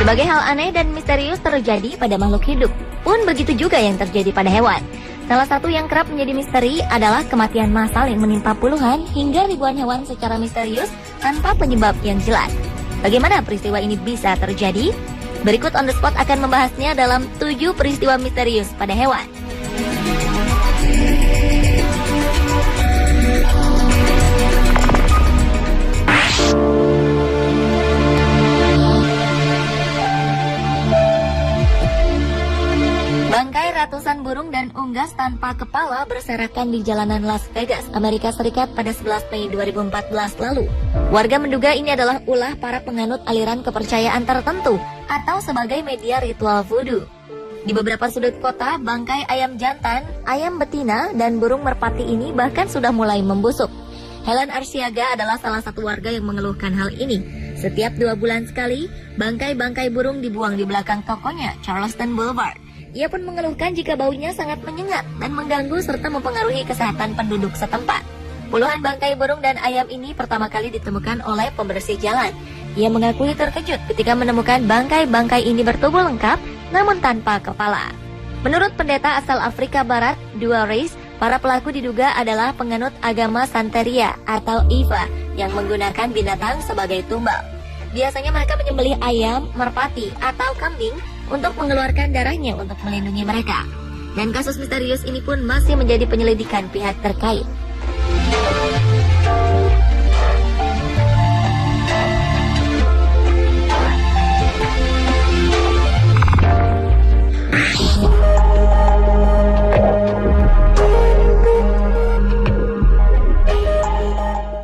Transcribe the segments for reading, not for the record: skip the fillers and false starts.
Berbagai hal aneh dan misterius terjadi pada makhluk hidup, pun begitu juga yang terjadi pada hewan. Salah satu yang kerap menjadi misteri adalah kematian massal yang menimpa puluhan hingga ribuan hewan secara misterius tanpa penyebab yang jelas. Bagaimana peristiwa ini bisa terjadi? Berikut On The Spot akan membahasnya dalam 7 peristiwa misterius pada hewan. Bangkai ratusan burung dan unggas tanpa kepala berserakan di jalanan Las Vegas, Amerika Serikat pada 11 Mei 2014 lalu. Warga menduga ini adalah ulah para penganut aliran kepercayaan tertentu atau sebagai media ritual voodoo. Di beberapa sudut kota, bangkai ayam jantan, ayam betina, dan burung merpati ini bahkan sudah mulai membusuk. Helen Arsiaga adalah salah satu warga yang mengeluhkan hal ini. Setiap 2 bulan sekali, bangkai-bangkai burung dibuang di belakang tokonya, Charleston Boulevard. Ia pun mengeluhkan jika baunya sangat menyengat dan mengganggu serta mempengaruhi kesehatan penduduk setempat. Puluhan bangkai burung dan ayam ini pertama kali ditemukan oleh pembersih jalan. Ia mengakui terkejut ketika menemukan bangkai-bangkai ini bertubuh lengkap namun tanpa kepala. Menurut pendeta asal Afrika Barat, Dua Reis, para pelaku diduga adalah penganut agama Santeria atau Ifa yang menggunakan binatang sebagai tumbal. Biasanya mereka menyembelih ayam, merpati, atau kambing untuk mengeluarkan darahnya untuk melindungi mereka. Dan kasus misterius ini pun masih menjadi penyelidikan pihak terkait.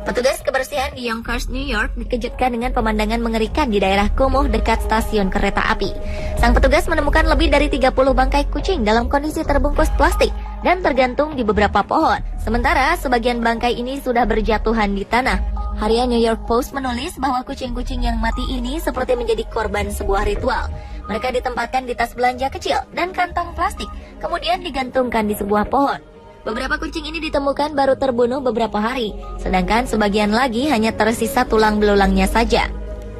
Petugas kebersihan di Yonkers, New York dikejutkan dengan pemandangan mengerikan di daerah kumuh dekat stasiun kereta api. Sang petugas menemukan lebih dari 30 bangkai kucing dalam kondisi terbungkus plastik dan tergantung di beberapa pohon. Sementara sebagian bangkai ini sudah berjatuhan di tanah. Harian New York Post menulis bahwa kucing-kucing yang mati ini seperti menjadi korban sebuah ritual. Mereka ditempatkan di tas belanja kecil dan kantong plastik, kemudian digantungkan di sebuah pohon. Beberapa kucing ini ditemukan baru terbunuh beberapa hari, sedangkan sebagian lagi hanya tersisa tulang belulangnya saja.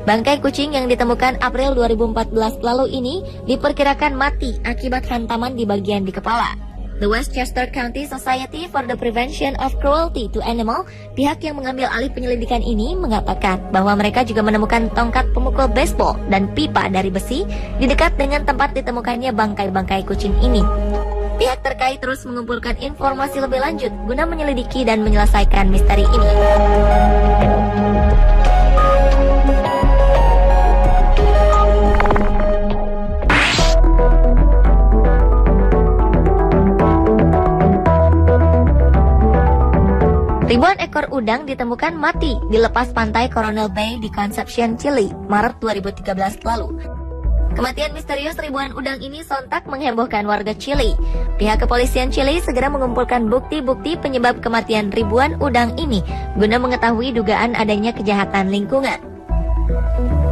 Bangkai kucing yang ditemukan April 2014 lalu ini diperkirakan mati akibat hantaman di bagian di kepala. The Westchester County Society for the Prevention of Cruelty to Animals, pihak yang mengambil alih penyelidikan ini, mengatakan bahwa mereka juga menemukan tongkat pemukul baseball dan pipa dari besi di dekat dengan tempat ditemukannya bangkai-bangkai kucing ini. Pihak terkait terus mengumpulkan informasi lebih lanjut guna menyelidiki dan menyelesaikan misteri ini. Ribuan ekor udang ditemukan mati di lepas pantai Coronel Bay di Concepcion, Chile, Maret 2013 lalu. Kematian misterius ribuan udang ini sontak menghebohkan warga Chili. Pihak kepolisian Chili segera mengumpulkan bukti-bukti penyebab kematian ribuan udang ini guna mengetahui dugaan adanya kejahatan lingkungan.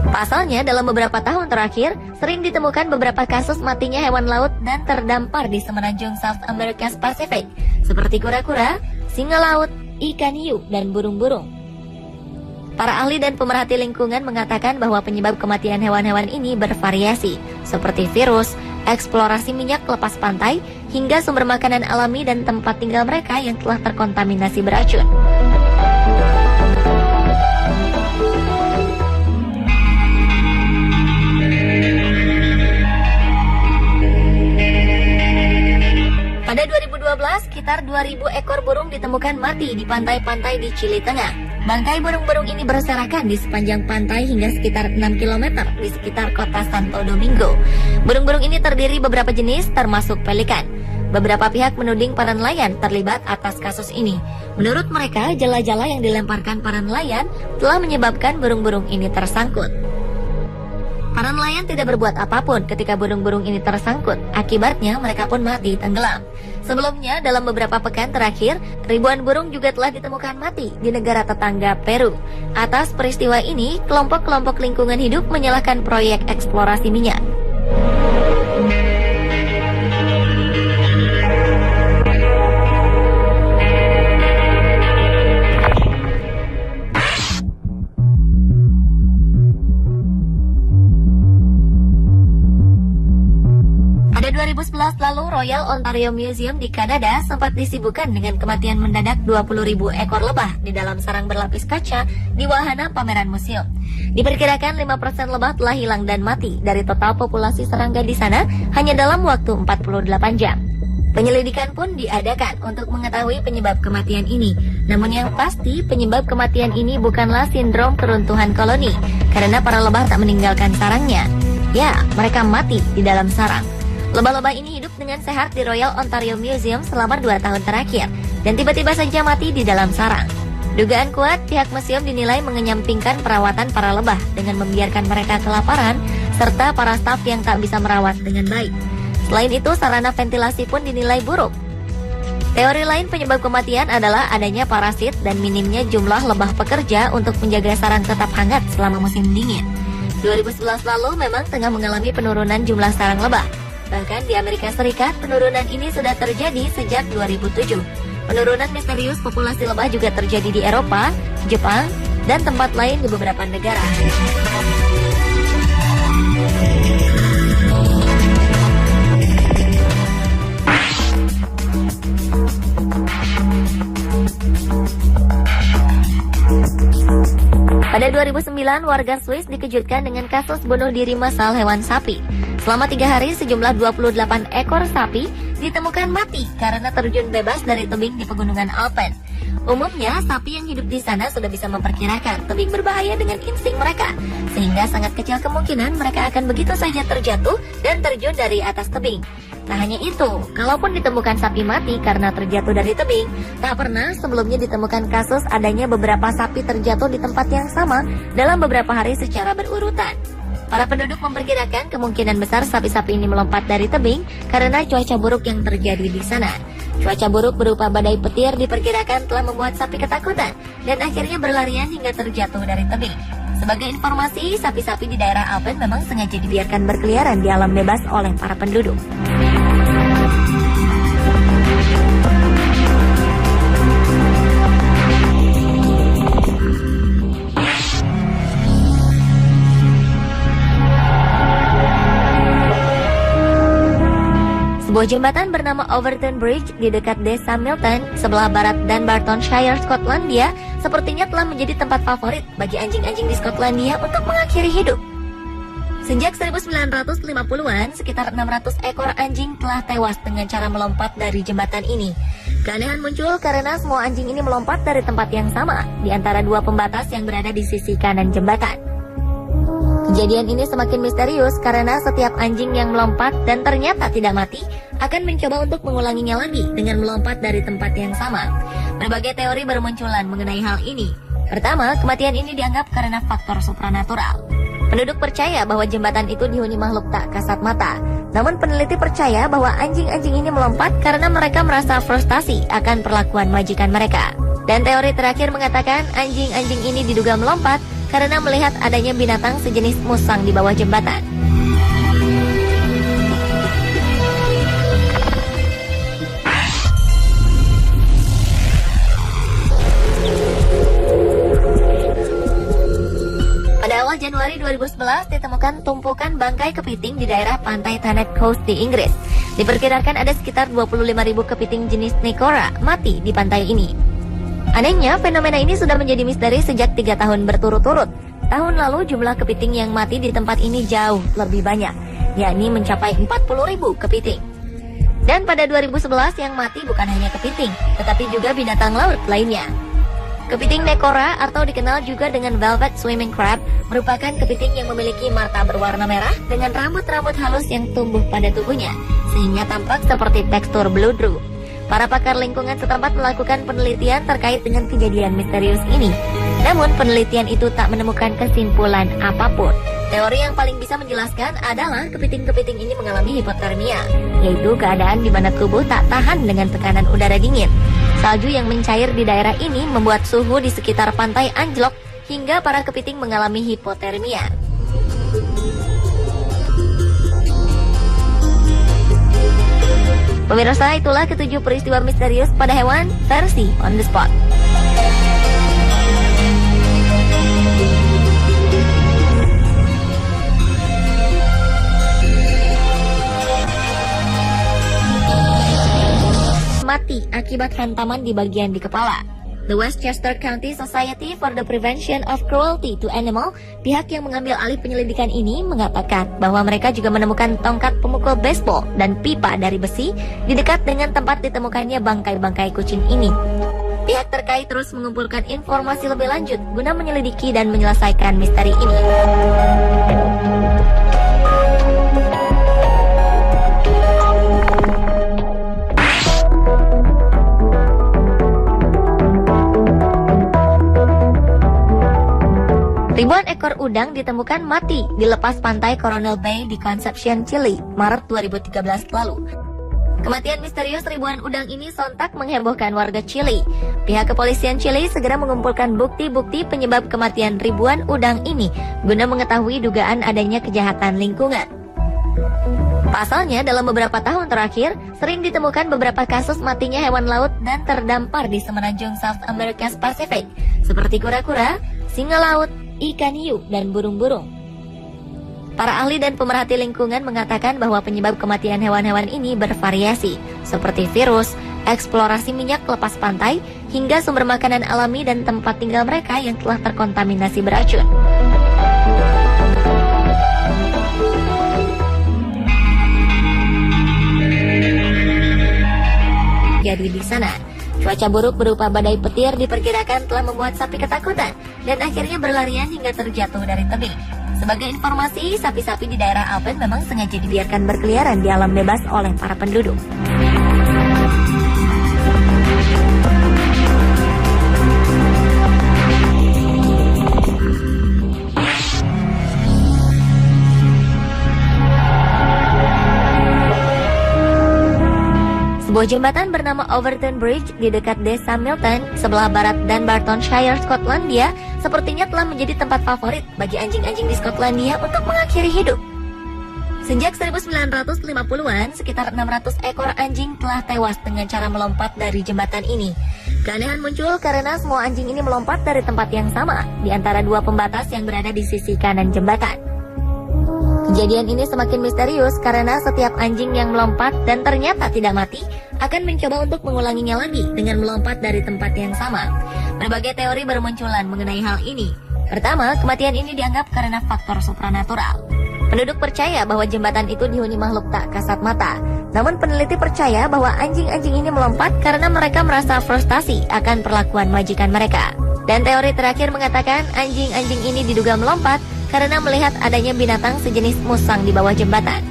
Pasalnya, dalam beberapa tahun terakhir, sering ditemukan beberapa kasus matinya hewan laut dan terdampar di semenanjung South America's Pacific, seperti kura-kura, singa laut, ikan hiu, dan burung-burung. Para ahli dan pemerhati lingkungan mengatakan bahwa penyebab kematian hewan-hewan ini bervariasi, seperti virus, eksplorasi minyak lepas pantai, hingga sumber makanan alami dan tempat tinggal mereka yang telah terkontaminasi beracun. Pada 2012, sekitar 2.000 ekor burung ditemukan mati di pantai-pantai di Chili Tengah. Bangkai burung-burung ini berserakan di sepanjang pantai hingga sekitar 6 km di sekitar kota Santo Domingo. Burung-burung ini terdiri beberapa jenis termasuk pelikan. Beberapa pihak menuding para nelayan terlibat atas kasus ini. Menurut mereka, jala-jala yang dilemparkan para nelayan telah menyebabkan burung-burung ini tersangkut. Para nelayan tidak berbuat apapun ketika burung-burung ini tersangkut. Akibatnya mereka pun mati tenggelam. Sebelumnya, dalam beberapa pekan terakhir, ribuan burung juga telah ditemukan mati di negara tetangga Peru. Atas peristiwa ini, kelompok-kelompok lingkungan hidup menyalahkan proyek eksplorasi minyak. Royal Ontario Museum di Kanada sempat disibukkan dengan kematian mendadak 20.000 ekor lebah di dalam sarang berlapis kaca di wahana pameran museum. Diperkirakan 5% lebah telah hilang dan mati dari total populasi serangga di sana hanya dalam waktu 48 jam. Penyelidikan pun diadakan untuk mengetahui penyebab kematian ini. Namun yang pasti penyebab kematian ini bukanlah sindrom keruntuhan koloni, karena para lebah tak meninggalkan sarangnya. Ya, mereka mati di dalam sarang. Lebah-lebah ini hidup dengan sehat di Royal Ontario Museum selama 2 tahun terakhir, dan tiba-tiba saja mati di dalam sarang. Dugaan kuat, pihak museum dinilai mengenyampingkan perawatan para lebah dengan membiarkan mereka kelaparan, serta para staf yang tak bisa merawat dengan baik. Selain itu, sarana ventilasi pun dinilai buruk. Teori lain penyebab kematian adalah adanya parasit dan minimnya jumlah lebah pekerja untuk menjaga sarang tetap hangat selama musim dingin. 2011 lalu memang tengah mengalami penurunan jumlah sarang lebah. Bahkan di Amerika Serikat, penurunan ini sudah terjadi sejak 2007. Penurunan misterius populasi lebah juga terjadi di Eropa, Jepang, dan tempat lain di beberapa negara. Pada 2009, warga Swiss dikejutkan dengan kasus bunuh diri massal hewan sapi. Selama 3 hari, sejumlah 28 ekor sapi ditemukan mati karena terjun bebas dari tebing di pegunungan Alpen. Umumnya, sapi yang hidup di sana sudah bisa memperkirakan tebing berbahaya dengan insting mereka, sehingga sangat kecil kemungkinan mereka akan begitu saja terjatuh dan terjun dari atas tebing. Tak hanya itu, kalaupun ditemukan sapi mati karena terjatuh dari tebing, tak pernah sebelumnya ditemukan kasus adanya beberapa sapi terjatuh di tempat yang sama dalam beberapa hari secara berurutan. Para penduduk memperkirakan kemungkinan besar sapi-sapi ini melompat dari tebing karena cuaca buruk yang terjadi di sana. Cuaca buruk berupa badai petir diperkirakan telah membuat sapi ketakutan dan akhirnya berlarian hingga terjatuh dari tebing. Sebagai informasi, sapi-sapi di daerah Alpen memang sengaja dibiarkan berkeliaran di alam bebas oleh para penduduk. Sebuah jembatan bernama Overton Bridge di dekat desa Milton, sebelah barat Dunbartonshire, Skotlandia, sepertinya telah menjadi tempat favorit bagi anjing-anjing di Skotlandia untuk mengakhiri hidup. Sejak 1950-an, sekitar 600 ekor anjing telah tewas dengan cara melompat dari jembatan ini. Keanehan muncul karena semua anjing ini melompat dari tempat yang sama, di antara 2 pembatas yang berada di sisi kanan jembatan. Kejadian ini semakin misterius karena setiap anjing yang melompat dan ternyata tidak mati akan mencoba untuk mengulanginya lagi dengan melompat dari tempat yang sama. Berbagai teori bermunculan mengenai hal ini. Pertama, kematian ini dianggap karena faktor supranatural. Penduduk percaya bahwa jembatan itu dihuni makhluk tak kasat mata. Namun peneliti percaya bahwa anjing-anjing ini melompat karena mereka merasa frustasi akan perlakuan majikan mereka. Dan teori terakhir mengatakan anjing-anjing ini diduga melompat karena melihat adanya binatang sejenis musang di bawah jembatan. Pada awal Januari 2011 ditemukan tumpukan bangkai kepiting di daerah pantai Thanet Coast di Inggris. Diperkirakan ada sekitar 25.000 kepiting jenis Necora mati di pantai ini. Anehnya, fenomena ini sudah menjadi misteri sejak 3 tahun berturut-turut. Tahun lalu jumlah kepiting yang mati di tempat ini jauh lebih banyak, yakni mencapai 40.000 kepiting. Dan pada 2011 yang mati bukan hanya kepiting, tetapi juga binatang laut lainnya. Kepiting Necora atau dikenal juga dengan velvet swimming crab merupakan kepiting yang memiliki mata berwarna merah dengan rambut-rambut halus yang tumbuh pada tubuhnya, sehingga tampak seperti tekstur bludru. Para pakar lingkungan setempat melakukan penelitian terkait dengan kejadian misterius ini. Namun penelitian itu tak menemukan kesimpulan apapun. Teori yang paling bisa menjelaskan adalah kepiting-kepiting ini mengalami hipotermia, yaitu keadaan di mana tubuh tak tahan dengan tekanan udara dingin. Salju yang mencair di daerah ini membuat suhu di sekitar pantai anjlok hingga para kepiting mengalami hipotermia. Pemirsa, itulah ketujuh peristiwa misterius pada hewan versi On The Spot. mati akibat hantaman di bagian di kepala. The Westchester County Society for the Prevention of Cruelty to Animals, pihak yang mengambil alih penyelidikan ini, mengatakan bahwa mereka juga menemukan tongkat pemukul baseball dan pipa dari besi di dekat dengan tempat ditemukannya bangkai-bangkai kucing ini. Pihak terkait terus mengumpulkan informasi lebih lanjut guna menyelidiki dan menyelesaikan misteri ini. Ribuan ekor udang ditemukan mati di lepas pantai Coronel Bay di Concepcion, Chile, Maret 2013 lalu. Kematian misterius ribuan udang ini sontak menghebohkan warga Chile. Pihak kepolisian Chile segera mengumpulkan bukti-bukti penyebab kematian ribuan udang ini guna mengetahui dugaan adanya kejahatan lingkungan. Pasalnya, dalam beberapa tahun terakhir, sering ditemukan beberapa kasus matinya hewan laut dan terdampar di semenanjung South American Pacific, seperti kura-kura, singa laut, ikan hiu, dan burung-burung. Para ahli dan pemerhati lingkungan mengatakan bahwa penyebab kematian hewan-hewan ini bervariasi, seperti virus, eksplorasi minyak lepas pantai, hingga sumber makanan alami dan tempat tinggal mereka yang telah terkontaminasi beracun. Jadi di sana, cuaca buruk berupa badai petir diperkirakan telah membuat sapi ketakutan dan akhirnya berlarian hingga terjatuh dari tebing. Sebagai informasi, sapi-sapi di daerah Alpen memang sengaja dibiarkan berkeliaran di alam bebas oleh para penduduk. Sebuah jembatan bernama Overton Bridge di dekat desa Milton, sebelah barat Dunbartonshire, Skotlandia, sepertinya telah menjadi tempat favorit bagi anjing-anjing di Skotlandia untuk mengakhiri hidup. Sejak 1950-an, sekitar 600 ekor anjing telah tewas dengan cara melompat dari jembatan ini. Keanehan muncul karena semua anjing ini melompat dari tempat yang sama, di antara dua pembatas yang berada di sisi kanan jembatan. Kejadian ini semakin misterius karena setiap anjing yang melompat dan ternyata tidak mati akan mencoba untuk mengulanginya lagi dengan melompat dari tempat yang sama. Berbagai teori bermunculan mengenai hal ini. Pertama, kematian ini dianggap karena faktor supranatural. Penduduk percaya bahwa jembatan itu dihuni makhluk tak kasat mata. Namun peneliti percaya bahwa anjing-anjing ini melompat karena mereka merasa frustasi akan perlakuan majikan mereka. Dan teori terakhir mengatakan anjing-anjing ini diduga melompat karena melihat adanya binatang sejenis musang di bawah jembatan.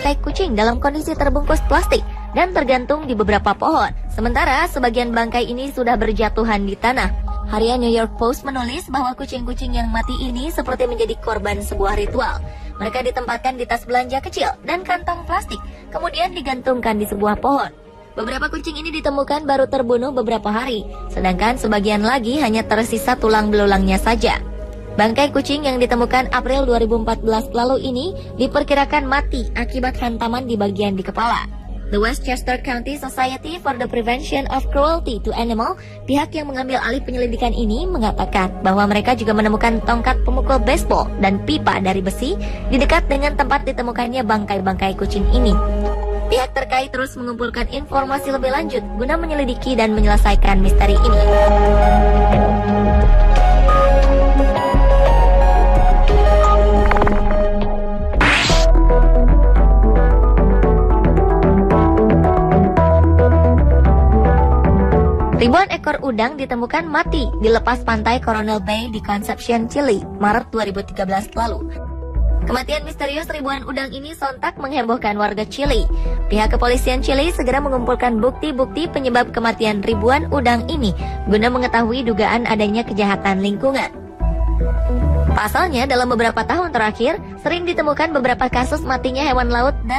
Tai kucing dalam kondisi terbungkus plastik dan tergantung di beberapa pohon. Sementara sebagian bangkai ini sudah berjatuhan di tanah. Harian New York Post menulis bahwa kucing-kucing yang mati ini seperti menjadi korban sebuah ritual. Mereka ditempatkan di tas belanja kecil dan kantong plastik, kemudian digantungkan di sebuah pohon. Beberapa kucing ini ditemukan baru terbunuh beberapa hari, sedangkan sebagian lagi hanya tersisa tulang belulangnya saja. Bangkai kucing yang ditemukan April 2014 lalu ini diperkirakan mati akibat hantaman di bagian di kepala. The Westchester County Society for the Prevention of Cruelty to Animals, pihak yang mengambil alih penyelidikan ini, mengatakan bahwa mereka juga menemukan tongkat pemukul baseball dan pipa dari besi di dekat dengan tempat ditemukannya bangkai-bangkai kucing ini. Pihak terkait terus mengumpulkan informasi lebih lanjut guna menyelidiki dan menyelesaikan misteri ini. Ribuan ekor udang ditemukan mati di lepas pantai Coronel Bay di Concepcion, Chile, Maret 2013 lalu. Kematian misterius ribuan udang ini sontak menghebohkan warga Chile. Pihak kepolisian Chile segera mengumpulkan bukti-bukti penyebab kematian ribuan udang ini guna mengetahui dugaan adanya kejahatan lingkungan. Pasalnya, dalam beberapa tahun terakhir, sering ditemukan beberapa kasus matinya hewan laut dan